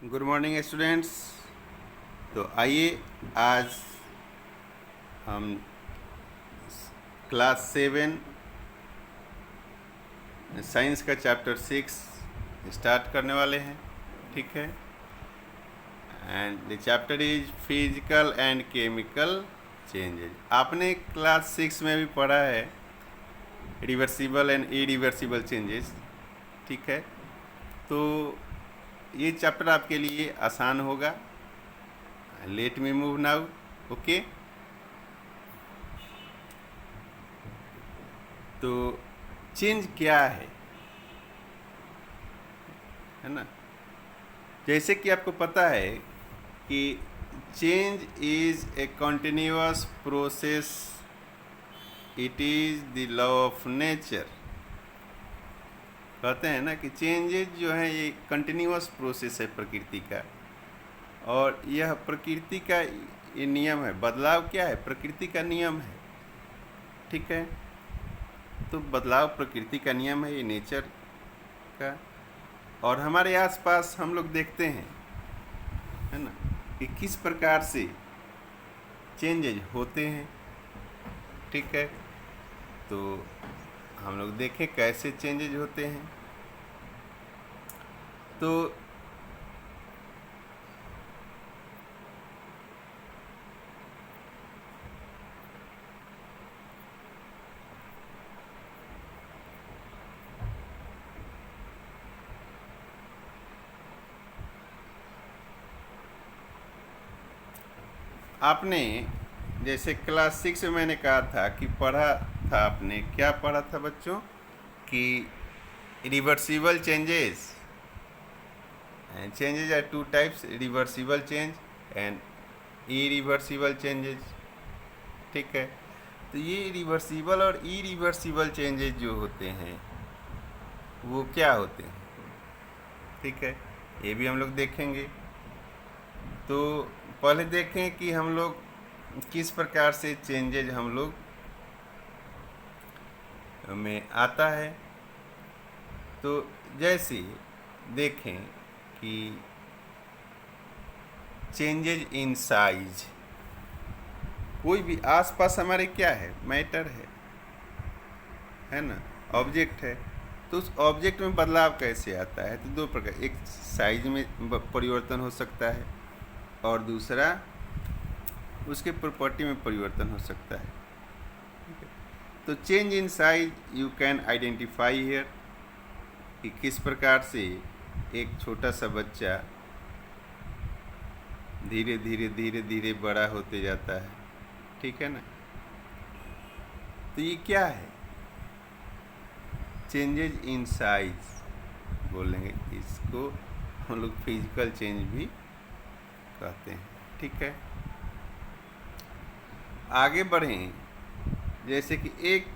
Good morning students. तो आइए आज हम क्लास 7 साइंस का चैप्टर 6 स्टार्ट करने वाले हैं। ठीक है। And the chapter is physical and chemical changes. आपने क्लास 6 में भी पढ़ा है रिवर्सिबल एंड इरिवर्सिबल चेंजेस। ठीक है। तो ये चैप्टर आपके लिए आसान होगा। Late me move now. Okay. तो चेंज क्या है ना। जैसे कि आपको पता है कि change is a continuous process, it is the law of nature. कहते हैं ना कि चेंजेज जो है ये कंटिन्यूअस प्रोसेस है प्रकृति का, और यह प्रकृति का ये नियम है। बदलाव क्या है? प्रकृति का नियम है। ठीक है। तो बदलाव प्रकृति का नियम है, ये नेचर का। और हमारे आसपास हम लोग देखते हैं, है ना, कि किस प्रकार से चेंजेज होते हैं। ठीक है। तो हम लोग देखें कैसे चेंजेज होते हैं। तो आपने जैसे क्लास 6 में मैंने कहा था कि पढ़ा था, आपने क्या पढ़ा था बच्चों कि reversible changes are two types, reversible change and irreversible changes. ठीक है। तो ये रिवर्सिबल और इरिवर्सिबल चेंजेस जो होते हैं वो क्या होते हैं? ठीक है, ये भी हम लोग देखेंगे। तो पहले देखें कि हम लोग किस प्रकार से चेंजेज हम लोग में आता है। तो जैसे देखें कि चेंजेज इन साइज, कोई भी आसपास हमारे क्या है, मैटर है ना, ऑब्जेक्ट है। तो उस ऑब्जेक्ट में बदलाव कैसे आता है? तो दो प्रकार, एक साइज में परिवर्तन हो सकता है और दूसरा उसके प्रॉपर्टी में परिवर्तन हो सकता है। तो change in size you can identify here, कि किस प्रकार से एक छोटा सा बच्चा धीरे धीरे धीरे धीरे बड़ा होते जाता है। ठीक है ना। तो ये क्या है? चेंजेज इन साइज बोलेंगे इसको, हम लोग फिजिकल चेंज भी कहते हैं। ठीक है। आगे बढ़ें। जैसे कि एक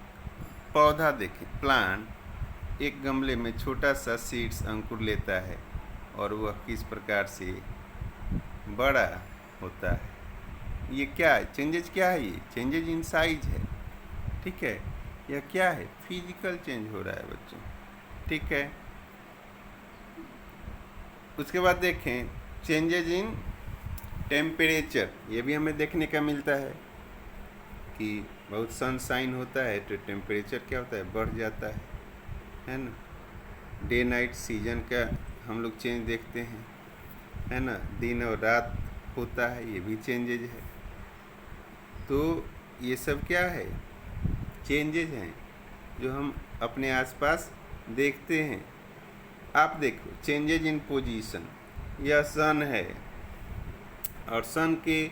पौधा देखें, प्लांट एक गमले में छोटा सा सीड्स अंकुर लेता है और वह किस प्रकार से बड़ा होता है। ये क्या है? चेंजेज क्या है? ये चेंजेज इन साइज है। ठीक है। यह क्या है? फिजिकल चेंज हो रहा है बच्चों। ठीक है। उसके बाद देखें चेंजेज इन टेम्परेचर। ये भी हमें देखने का मिलता है कि बहुत सनशाइन होता है तो टेम्परेचर क्या होता है? बढ़ जाता है ना। डे नाइट सीजन का हम लोग चेंज देखते हैं, है ना। दिन और रात होता है, ये भी चेंजेज है। तो ये सब क्या है? चेंजेज हैं जो हम अपने आसपास देखते हैं। आप देखो चेंजेज इन पोजीशन, यह सन है और सन के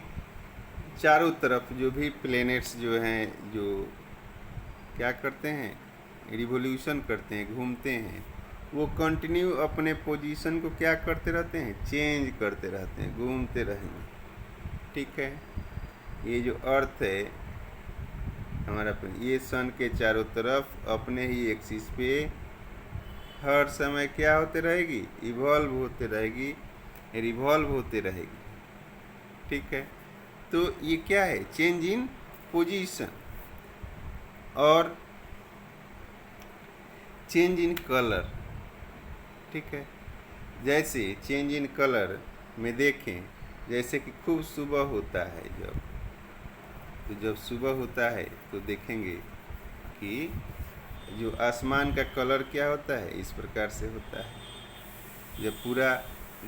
चारों तरफ जो भी प्लैनेट्स जो हैं, जो क्या करते हैं, रिवोल्यूशन करते हैं, घूमते हैं, वो कंटिन्यू अपने पोजीशन को क्या करते रहते हैं? चेंज करते रहते हैं, घूमते रहेंगे। ठीक है। ये जो अर्थ है हमारा, ये सन के चारों तरफ अपने ही एक्सिस पे हर समय क्या होते रहेगी? इवॉल्व होते रहेगी, रिवॉल्व होते रहेगी। ठीक है। तो ये क्या है? Change in position. और चेंज इन कलर। ठीक है। जैसे चेंज इन कलर में देखें, जैसे कि खूब सुबह होता है जब सुबह होता है तो देखेंगे कि जो आसमान का कलर क्या होता है, इस प्रकार से होता है। जब पूरा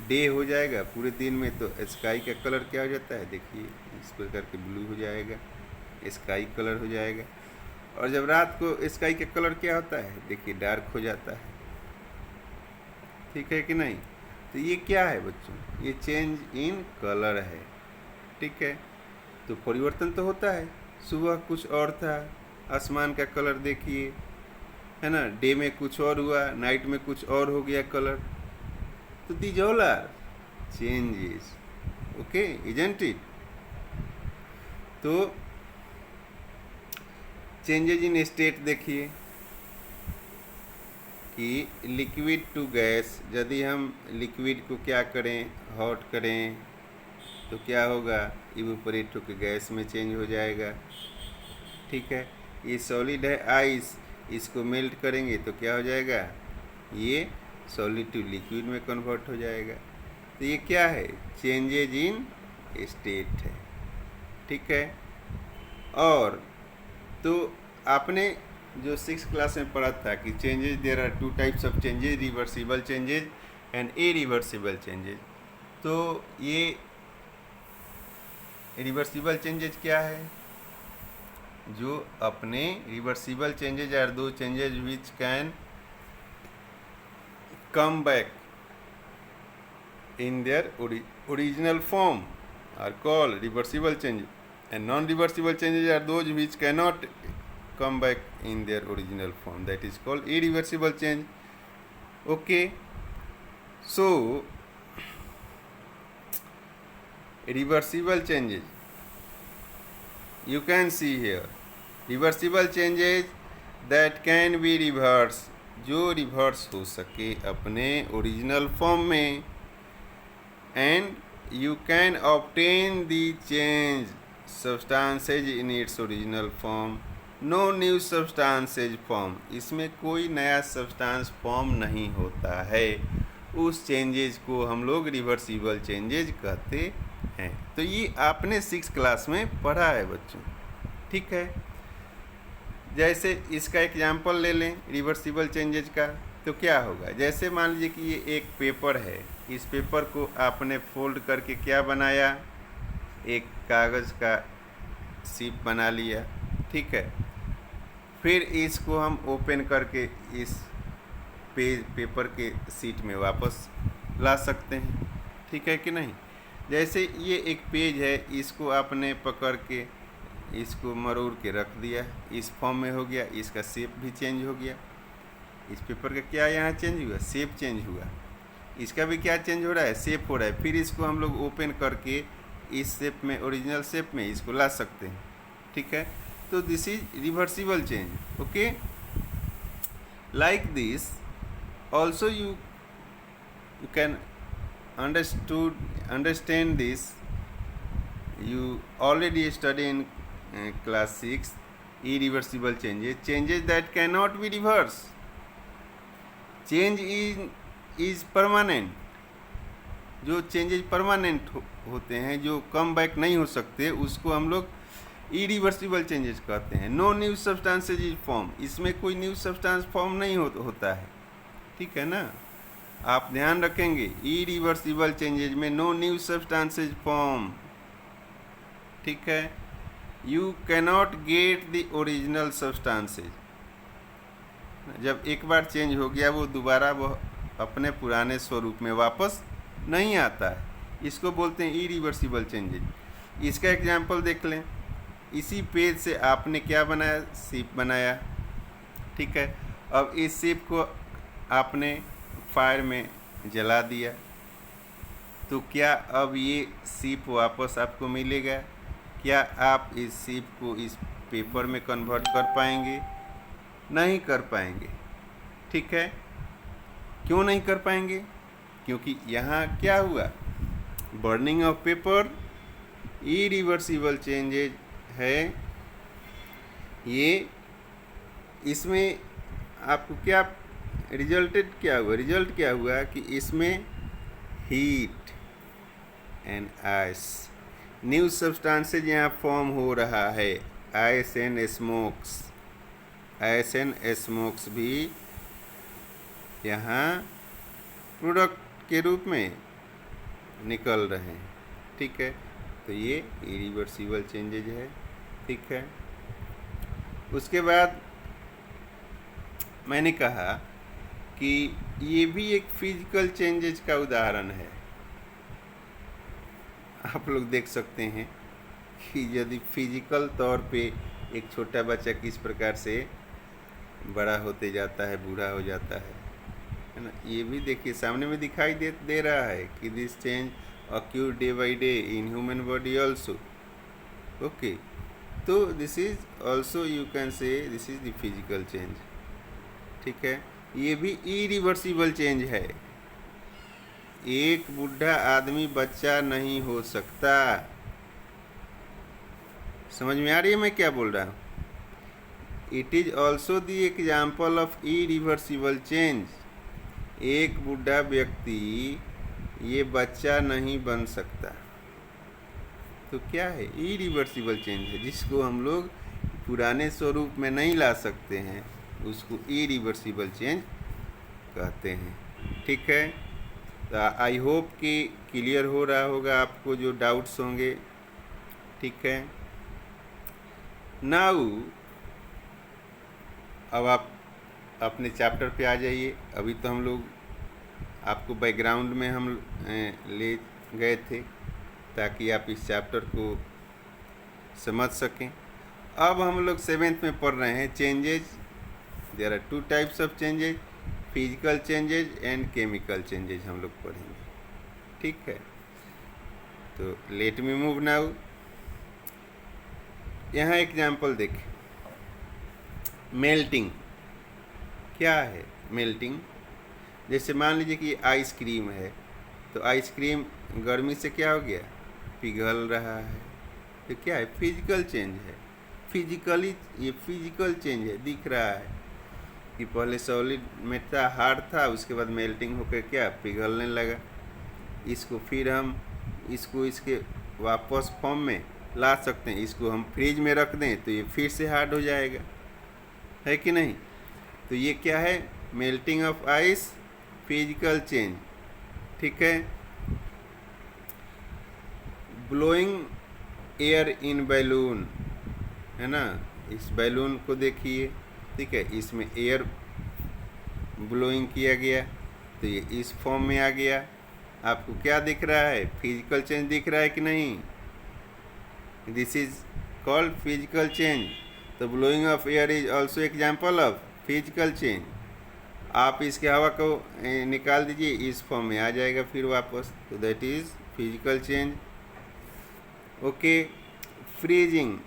डे हो जाएगा पूरे दिन में तो स्काई का कलर क्या हो जाता है, देखिए इस प्रकार के ब्लू हो जाएगा, स्काई कलर हो जाएगा। और जब रात को स्काई का कलर क्या होता है, देखिए डार्क हो जाता है। ठीक है कि नहीं? तो ये क्या है बच्चों, ये चेंज इन कलर है। ठीक है, तो परिवर्तन तो होता है। सुबह कुछ और था, आसमान का कलर देखिए, है ना, डे में कुछ और हुआ, नाइट में कुछ और हो गया कलर। तो these all are changes, okay, isn't it? तो चेंजेज इन स्टेट देखिए कि लिक्विड टू गैस, यदि हम लिक्विड को क्या करें, हॉट करें तो क्या होगा, इवेपोरेट होकर गैस में चेंज हो जाएगा। ठीक है, ये सॉलिड है आइस, इसको मेल्ट करेंगे तो क्या हो जाएगा, ये सॉलिड टू लिक्विड में कन्वर्ट हो जाएगा। तो ये क्या है, चेंजेज इन स्टेट है। ठीक है, और तो आपने जो 6th क्लास में पढ़ा था कि changes, there are 2 types of changes, reversible changes and irreversible changes. तो ये रिवर्सिबल चेंजेज क्या है, जो अपने रिवर्सिबल चेंजेज आर दो changes which can come back in their original form are called reversible changes, and non-reversible changes are those which cannot come back in their original form, that is called irreversible change. Okay, so reversible changes, you can see here reversible changes that can be reversed, जो reverse हो सके अपने original form में, and you can obtain the change substances in its original form, no new substances form, इसमें कोई नया substance form नहीं होता है, उस चेंजेज को हम लोग रिवर्सिबल चेंजेज कहते हैं। तो ये आपने 6th क्लास में पढ़ा है बच्चों। ठीक है, जैसे इसका एग्जाम्पल ले लें रिवर्सिबल चेंजेज का, तो क्या होगा, जैसे मान लीजिए कि ये एक पेपर है, इस पेपर को आपने फोल्ड करके क्या बनाया, एक कागज़ का शीट बना लिया। ठीक है, फिर इसको हम ओपन करके इस पेपर के शीट में वापस ला सकते हैं। ठीक है कि नहीं? जैसे ये एक पेज है, इसको आपने पकड़ के इसको मरोड़ के रख दिया, इस फॉर्म में हो गया, इसका शेप भी चेंज हो गया। इस पेपर का क्या यहाँ चेंज हुआ, शेप चेंज हुआ, इसका भी क्या चेंज हो रहा है, शेप हो रहा है। फिर इसको हम लोग ओपन करके इस शेप में, ओरिजिनल शेप में इसको ला सकते हैं। ठीक है, तो this is reversible change. Okay, like this also you can understand this, you already study in class 6 irreversible changes that cannot be reversed. Change is permanent, जो चेंजेज परमानेंट होते हैं, जो कम बैक नहीं हो सकते, उसको हम लोग इरिवर्सिबल चेंजेस कहते हैं। No new substances is form, इसमें कोई न्यू सब्सटेंस फॉर्म नहीं होता है। ठीक है ना, आप ध्यान रखेंगे, इरिवर्सिबल चेंजेज में नो न्यू सब्सटेंसेज फॉर्म। ठीक है, you cannot get the original substances, जब एक बार चेंज हो गया वो दोबारा वो अपने पुराने स्वरूप में वापस नहीं आता है, इसको बोलते हैं इरिवर्सिबल चेंजेज। इसका एग्जांपल देख लें, इसी पेज से आपने क्या बनाया, शेप बनाया। ठीक है, अब इस शेप को आपने फायर में जला दिया, तो क्या अब ये शेप वापस आपको मिलेगा? क्या आप इस शेप को इस पेपर में कन्वर्ट कर पाएंगे? नहीं कर पाएंगे। ठीक है, क्यों नहीं कर पाएंगे? क्योंकि यहाँ क्या हुआ, burning of paper irreversible changes है। ये इसमें आपको क्या रिजल्ट क्या हुआ कि इसमें heat and ice. New substances यहाँ फॉर्म हो रहा है, ice and smokes. Ice and smokes भी यहाँ प्रोडक्ट के रूप में निकल रहे हैं। ठीक है, तो ये इरिवर्सिबल चेंजेज है। ठीक है, उसके बाद मैंने कहा कि ये भी एक फिजिकल चेंजेज का उदाहरण है। आप लोग देख सकते हैं कि यदि फिजिकल तौर पे एक छोटा बच्चा किस प्रकार से बड़ा होते जाता है, बूढ़ा हो जाता है ना, ये भी देखिए सामने में दिखाई दे रहा है कि this change occur day by day in human body also. Okay, तो this is also you can say this is the physical change. ठीक है, ये भी इरिवर्सिबल चेंज है। एक बूढ़ा आदमी बच्चा नहीं हो सकता। समझ में आ रही है मैं क्या बोल रहा हूँ? It is also the example of irreversible change. एक बूढ़ा व्यक्ति ये बच्चा नहीं बन सकता। तो क्या है? इरिवर्सिबल चेंज है, जिसको हम लोग पुराने स्वरूप में नहीं ला सकते हैं, उसको इरिवर्सिबल चेंज कहते हैं। ठीक है, तो आई होप कि क्लियर हो रहा होगा आपको जो डाउट्स होंगे। ठीक है, नाउ अब आप अपने चैप्टर पे आ जाइए। अभी तो हम लोग आपको बैकग्राउंड में हम ले गए थे ताकि आप इस चैप्टर को समझ सकें। अब हम लोग 7th में पढ़ रहे हैं changes. There are 2 types of changes, physical changes and chemical changes हम लोग पढ़ेंगे। ठीक है, तो लेट मी मूव नाउ। यहाँ एग्जाम्पल देखें, मेल्टिंग। क्या है मेल्टिंग? जैसे मान लीजिए कि आइसक्रीम है, तो आइसक्रीम गर्मी से क्या हो गया, पिघल रहा है। तो क्या है? फिजिकल चेंज है। फिजिकली ये फिजिकल चेंज है, दिख रहा है कि पहले सॉलिड में था, हार्ड था, उसके बाद मेल्टिंग होकर क्या पिघलने लगा। इसको फिर हम इसके वापस फॉर्म में ला सकते हैं। इसको हम फ्रिज में रख दें तो ये फिर से हार्ड हो जाएगा, है कि नहीं? तो ये क्या है? Melting of ice, physical change. ठीक है, ब्लोइंग एयर इन बैलून, है ना। इस बैलून को देखिए, ठीक है, इसमें एयर ब्लोइंग किया गया तो ये इस फॉर्म में आ गया। आपको क्या दिख रहा है? फिजिकल चेंज दिख रहा है कि नहीं? This is called physical change. तो blowing of air is also example of physical change. आप इसके हवा को निकाल दीजिए, इस फॉर्म में आ जाएगा फिर वापस, तो that is physical change. Okay, freezing.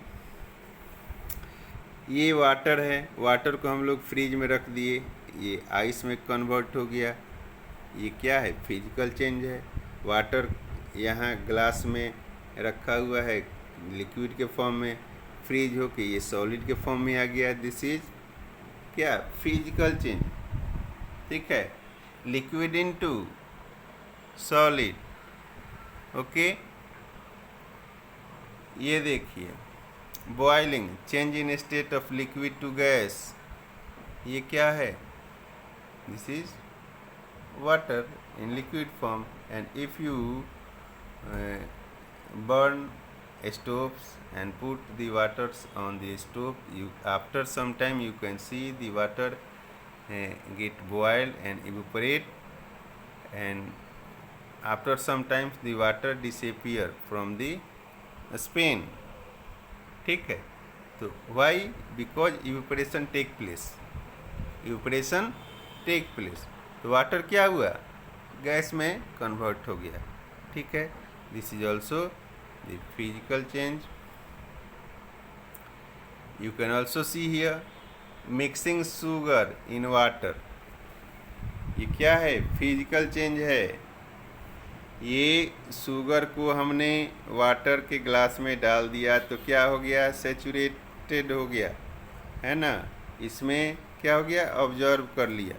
ये वाटर है, वाटर को हम लोग फ्रिज में रख दिए, ये आइस में कन्वर्ट हो गया। ये क्या है? फिजिकल चेंज है। वाटर यहाँ ग्लास में रखा हुआ है लिक्विड के फॉर्म में, फ्रीज होके ये सॉलिड के फॉर्म में आ गया। दिस इज क्या? Physical change. ठीक है, लिक्विड इनटू सॉलिड। ओके, ये देखिए, boiling, change in state of liquid to gas. ये क्या है? This is water in liquid form. And if you burn stoves and put the waters on the stove, you after some time you can see the water get boiled and evaporate, and after some time the water disappear from the span. ठीक है, तो why? Because evaporation take place, evaporation take place, तो water क्या हुआ? Gas में convert हो गया। ठीक है, this is also the physical change. You can also see here mixing sugar in water. ये क्या है? फिजिकल चेंज है। ये शुगर को हमने वाटर के ग्लास में डाल दिया तो क्या हो गया? सैचुरेटेड हो गया, है ना। इसमें क्या हो गया? ऑब्जर्व कर लिया।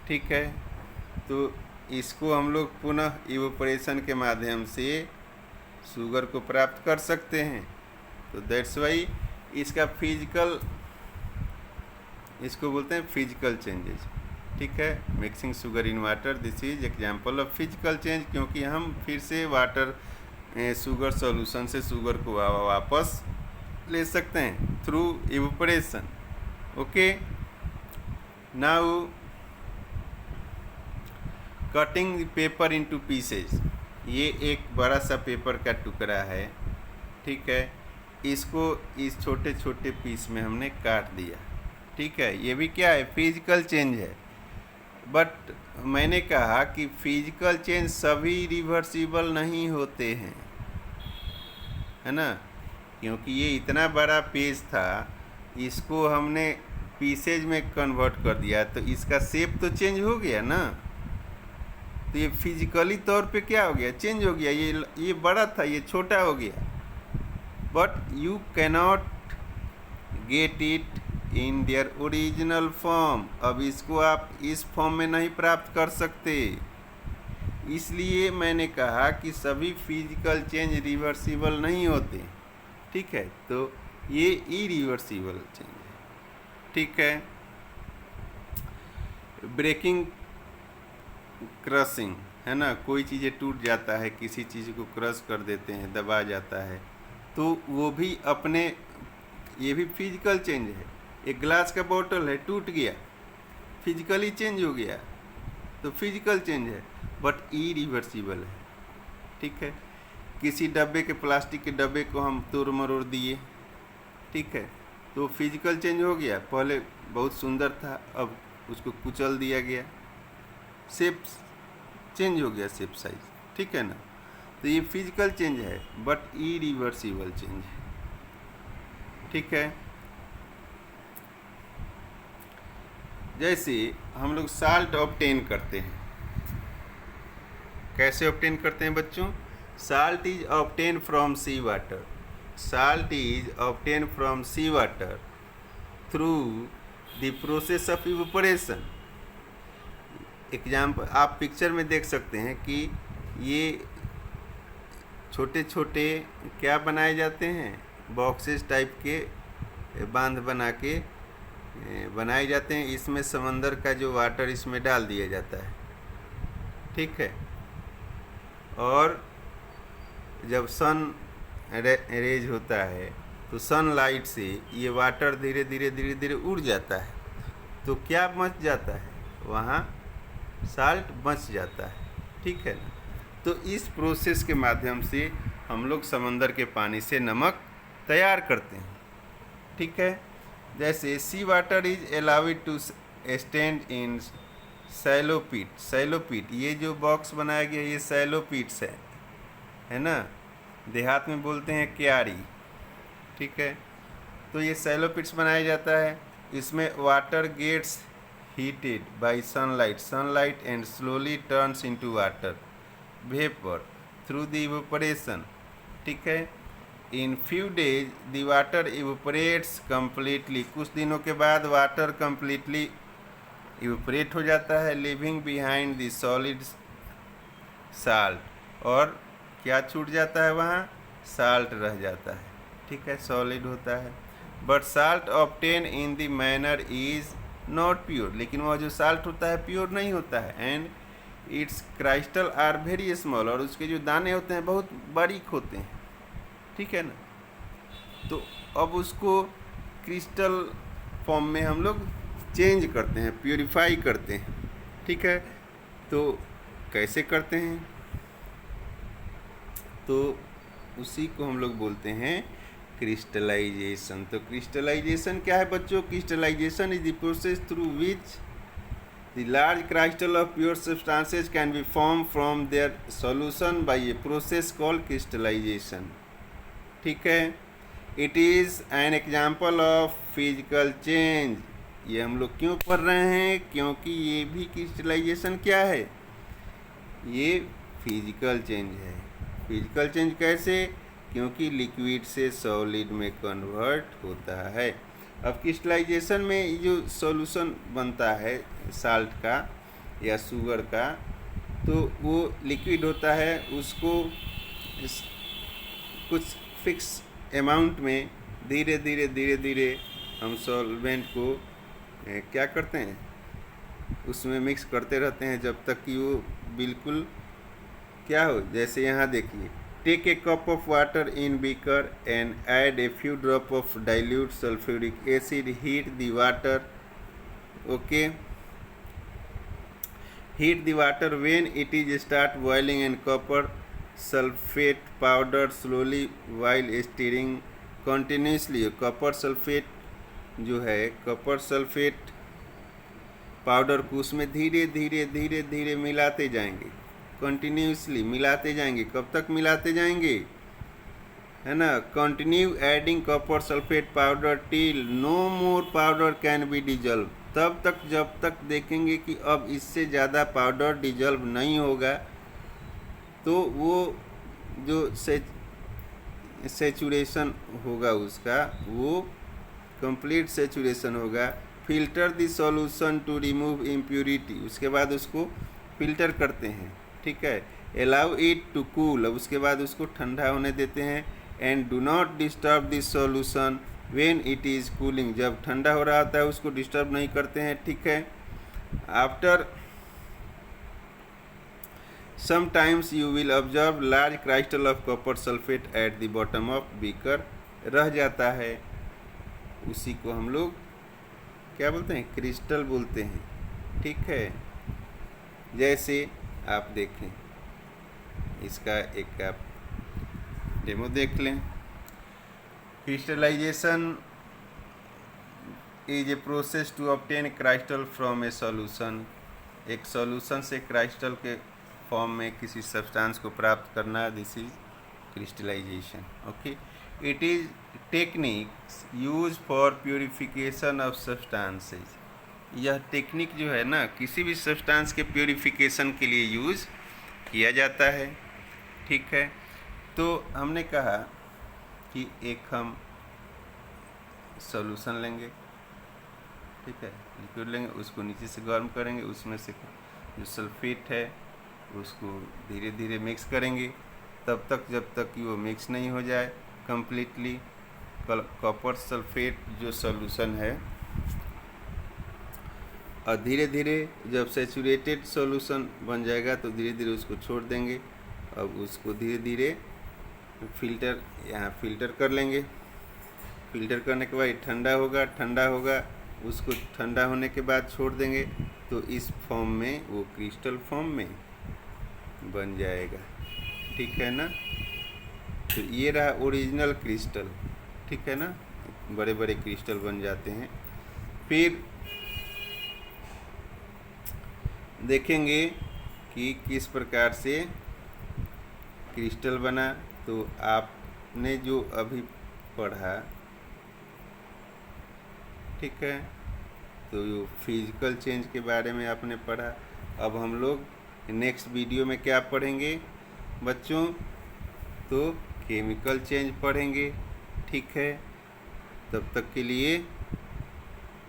ठीक है, तो इसको हम लोग पुनः इवोपरेशन के माध्यम से शुगर को प्राप्त कर सकते हैं। तो दैट्स वाई इसका फिजिकल, इसको बोलते हैं फिजिकल चेंजेस। ठीक है, mixing sugar in water, this is example of physical change, क्योंकि हम फिर से वाटर शुगर सॉल्यूशन से शुगर को वापस ले सकते हैं through evaporation. Okay, now cutting paper into pieces. ये एक बड़ा सा पेपर का टुकड़ा है, ठीक है, इसको इस छोटे छोटे पीस में हमने काट दिया। ठीक है, ये भी क्या है, फिजिकल चेंज है। बट मैंने कहा कि फिजिकल चेंज सभी रिवर्सिबल नहीं होते हैं, है ना, क्योंकि ये इतना बड़ा पेज था, इसको हमने पीसेज में कन्वर्ट कर दिया तो इसका शेप तो चेंज हो गया ना। तो ये फिजिकली तौर पे क्या हो गया, चेंज हो गया। ये बड़ा था, ये छोटा हो गया। But you cannot get it in their original form. अब इसको आप इस फॉर्म में नहीं प्राप्त कर सकते। इसलिए मैंने कहा कि सभी फिजिकल चेंज रिवर्सिबल नहीं होते। ठीक है, तो ये इरिवर्सिबल चेंज है। ठीक है, ब्रेकिंग, क्रशिंग, है ना, कोई चीज़ें टूट जाता है, किसी चीज़ को क्रश कर देते हैं, दबा जाता है, तो वो भी अपने, ये भी फिजिकल चेंज है। एक ग्लास का बोतल है, टूट गया, फिजिकली चेंज हो गया, तो फिजिकल चेंज है, बट इरिवर्सिबल है। ठीक है, किसी डब्बे के, प्लास्टिक के डब्बे को हम तोड़ मरोड़ दिए, ठीक है, तो फिजिकल चेंज हो गया। पहले बहुत सुंदर था, अब उसको कुचल दिया गया, शेप चेंज हो गया, शेप साइज। ठीक है ना, तो ये फिजिकल चेंज है, बट इरिवर्सिबल चेंज है। ठीक है, जैसे हम लोग साल्ट ऑब्टेन करते हैं, कैसे ऑब्टेन करते हैं बच्चों? Salt is obtain from sea water. Salt is obtain from sea water through the process of evaporation. Example आप पिक्चर में देख सकते हैं कि ये छोटे छोटे क्या बनाए जाते हैं, बॉक्सेस टाइप के बांध बना के बनाए जाते हैं। इसमें समंदर का जो वाटर इसमें डाल दिया जाता है। ठीक है, और जब सन रेज होता है तो सनलाइट से ये वाटर धीरे धीरे धीरे धीरे उड़ जाता है, तो क्या बच जाता है, वहाँ साल्ट बच जाता है। ठीक है ना, तो इस प्रोसेस के माध्यम से हम लोग समंदर के पानी से नमक तैयार करते हैं। ठीक है, जैसे sea water is allowed to stand in shallow pit. Shallow pit, ये जो बॉक्स बनाया गया ये सैलो पिट्स है ना, देहात में बोलते हैं क्यारी। ठीक है, तो ये सैलो पिट्स बनाया जाता है। इसमें water gets heated by sunlight and slowly turns into water vapor through the evaporation. ठीक है, in few days the water evaporates completely. कुछ दिनों के बाद वाटर completely evaporate हो जाता है, leaving behind the solid salt. और क्या छूट जाता है, वहाँ salt रह जाता है। ठीक है, solid होता है। but salt obtained in the manner is not pure, लेकिन वह जो साल्ट होता है प्योर नहीं होता है। And its crystal are very small, और उसके जो दाने होते हैं बहुत बारीक होते हैं। ठीक है ना, तो अब उसको क्रिस्टल फॉर्म में हम लोग चेंज करते हैं, प्योरीफाई करते हैं। ठीक है, तो कैसे करते हैं, तो उसी को हम लोग बोलते हैं क्रिस्टलाइजेशन। तो क्रिस्टलाइजेशन क्या है बच्चों? Crystallization is the process through which the large crystal of pure substances can be form from their solution by a process called crystallization. ठीक है, it is an example of physical change. ये हम लोग क्यों पढ़ रहे हैं? क्योंकि ये भी क्रिस्टलाइजेशन क्या है, ये फिजिकल चेंज है। फिजिकल चेंज कैसे? क्योंकि लिक्विड से सॉलिड में कन्वर्ट होता है। अब क्रिस्टलाइजेशन में जो सॉल्यूशन बनता है साल्ट का या शुगर का, तो वो लिक्विड होता है, उसको कुछ फिक्स अमाउंट में धीरे धीरे हम सॉल्वेंट को क्या करते हैं, उसमें मिक्स करते रहते हैं जब तक कि वो बिल्कुल क्या हो। जैसे यहाँ देखिए, take a cup of water in beaker and add a few drop of dilute sulphuric acid, heat the water, okay, heat the water when it is start boiling and copper sulphate powder slowly while stirring continuously. Copper sulphate जो है, copper sulphate powder को उसमें धीरे धीरे मिलाते जाएंगे, continuously मिलाते जाएंगे। कब तक मिलाते जाएंगे, है ना, continue adding copper sulphate powder till no more powder can be dissolve, तब तक जब तक देखेंगे कि अब इससे ज़्यादा पाउडर डिजॉल्व नहीं होगा, तो वो जो सेचुरेशन होगा उसका, वो कंप्लीट सेचुरेशन होगा। Filter the solution to remove impurity, उसके बाद उसको फिल्टर करते हैं, ठीक है। अलाउ इट टू कूल, अब उसके बाद उसको ठंडा होने देते हैं। And do not disturb this solution when it is cooling, जब ठंडा हो रहा होता है उसको डिस्टर्ब नहीं करते हैं, ठीक है। After sometimes you will observe large crystal of copper sulphate at the bottom of beaker, रह जाता है, उसी को हम लोग क्या बोलते हैं, क्रिस्टल बोलते हैं, ठीक है। जैसे आप देखें, इसका एक आप डेमो देख लें। Crystallization is a process to obtain crystal from a solution, एक सॉल्यूशन से क्राइस्टल के फॉर्म में किसी सब्सटेंस को प्राप्त करना, this is crystallisation, okay. It is techniques use for purification of substances, यह टेक्निक जो है ना, किसी भी सब्सटेंस के प्योरीफिकेशन के लिए यूज़ किया जाता है, ठीक है। तो हमने कहा कि एक हम सॉल्यूशन लेंगे, ठीक है, लिक्विड लेंगे, उसको नीचे से गर्म करेंगे, उसमें से जो सल्फेट है उसको धीरे धीरे मिक्स करेंगे, तब तक जब तक कि वो मिक्स नहीं हो जाए कम्प्लीटली। कॉपर सल्फेट जो सॉल्यूशन है, और धीरे धीरे जब सैचुरेटेड सॉल्यूशन बन जाएगा तो धीरे धीरे उसको छोड़ देंगे। अब उसको धीरे धीरे यहाँ फिल्टर कर लेंगे। फिल्टर करने के बाद ठंडा होगा, उसको ठंडा होने के बाद छोड़ देंगे, तो इस फॉर्म में, वो क्रिस्टल फॉर्म में बन जाएगा, ठीक है ना। तो ये रहा ओरिजिनल क्रिस्टल, ठीक है ना, बड़े बड़े क्रिस्टल बन जाते हैं। फिर देखेंगे कि किस प्रकार से क्रिस्टल बना। तो आपने जो अभी पढ़ा, ठीक है, तो ये फिजिकल चेंज के बारे में आपने पढ़ा। अब हम लोग नेक्स्ट वीडियो में क्या पढ़ेंगे बच्चों, तो केमिकल चेंज पढ़ेंगे, ठीक है। तब तक के लिए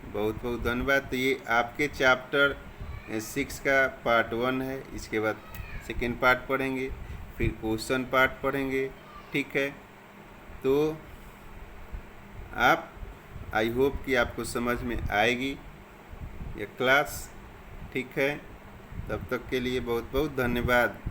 बहुत बहुत धन्यवाद। तो ये आपके चैप्टर 6 का पार्ट 1 है, इसके बाद सेकेंड पार्ट पढ़ेंगे, फिर क्वेश्चन पार्ट पढ़ेंगे, ठीक है। तो आप, आई होप कि आपको समझ में आएगी यह क्लास, ठीक है। तब तक के लिए बहुत बहुत धन्यवाद।